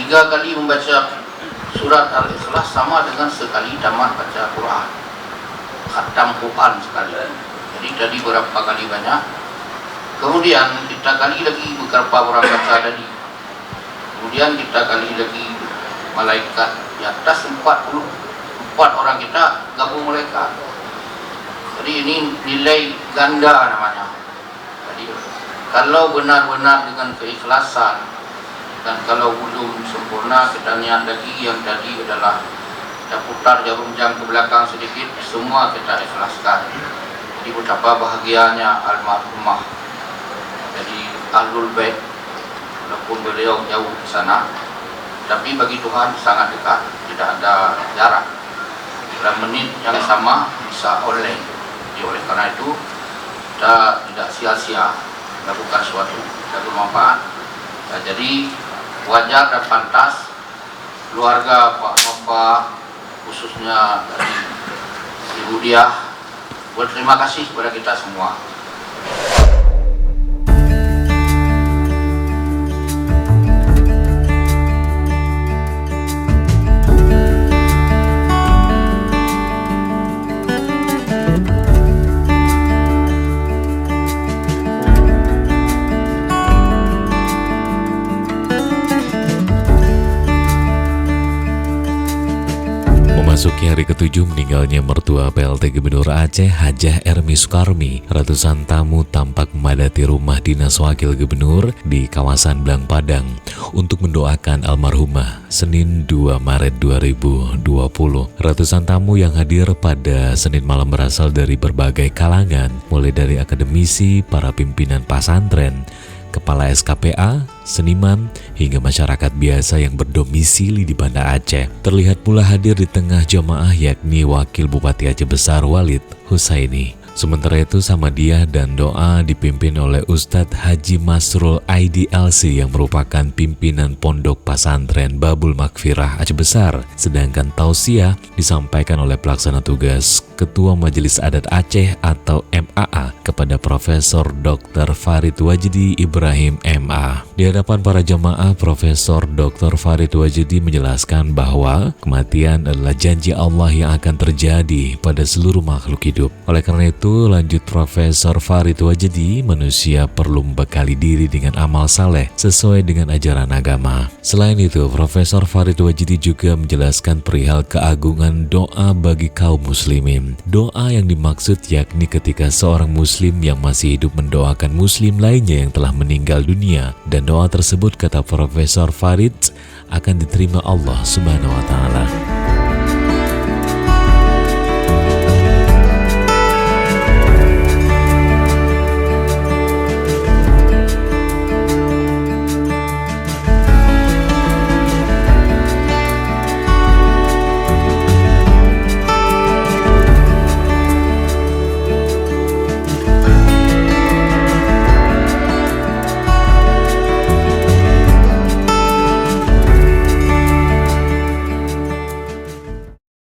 3 kali membaca surat Al-Ikhlas sama dengan sekali tamat baca Quran, khatam Quran sekali. Jadi tadi berapa kali banyak. Kemudian kita kali lagi beberapa orang baca tadi. Kemudian kita kali lagi malaikat di atas 44 orang kita gabung malaikat. Jadi ini nilai ganda namanya. Jadi kalau benar-benar dengan keikhlasan dan kalau belum sempurna kita niat lagi, yang tadi adalah kita putar jarum jam ke belakang sedikit, semua kita ikhlaskan. Jadi betapa bahagianya almarhumah. Jadi Ahlul Bait, walaupun beliau jauh di sana, tapi bagi Tuhan sangat dekat, tidak ada jarak. Dalam menit yang sama bisa online. Jadi oleh karena itu kita tidak sia-sia lakukan sesuatu, kita bermanfaat. Nah, jadi wajar dan pantas keluarga Pak Nova, khususnya dari Ibu Diah, berterima kasih kepada kita semua. Memasuki hari ke-7 meninggalnya mertua PLT Gubernur Aceh Hajah Ermi Sukarmi, ratusan tamu tampak memadati rumah dinas wakil gubernur di kawasan Blang Padang untuk mendoakan almarhumah Senin 2 Maret 2020. Ratusan tamu yang hadir pada Senin malam berasal dari berbagai kalangan, mulai dari akademisi, para pimpinan pesantren, kepala SKPA, seniman, hingga masyarakat biasa yang berdomisili di Banda Aceh. Terlihat pula hadir di tengah jamaah yakni Wakil Bupati Aceh Besar Walid Husaini. Sementara itu Samadiyah dan doa dipimpin oleh Ustadz Haji Masrul IDLC yang merupakan pimpinan Pondok Pesantren Babul Makfirah Aceh Besar. Sedangkan tausiah disampaikan oleh pelaksana tugas Ketua Majelis Adat Aceh atau MAA kepada Profesor Dr. Farid Wajdi Ibrahim MA. Di hadapan para jamaah, Profesor Dr. Farid Wajdi menjelaskan bahwa kematian adalah janji Allah yang akan terjadi pada seluruh makhluk hidup. Oleh karena itu, lanjut Profesor Farid Wajdi, manusia perlu membekali diri dengan amal saleh sesuai dengan ajaran agama. Selain itu, Profesor Farid Wajdi juga menjelaskan perihal keagungan doa bagi kaum muslimin. Doa yang dimaksud yakni ketika seorang muslim yang masih hidup mendoakan muslim lainnya yang telah meninggal dunia, dan doa tersebut, kata Profesor Farid, akan diterima Allah Subhanahu wa Ta'ala.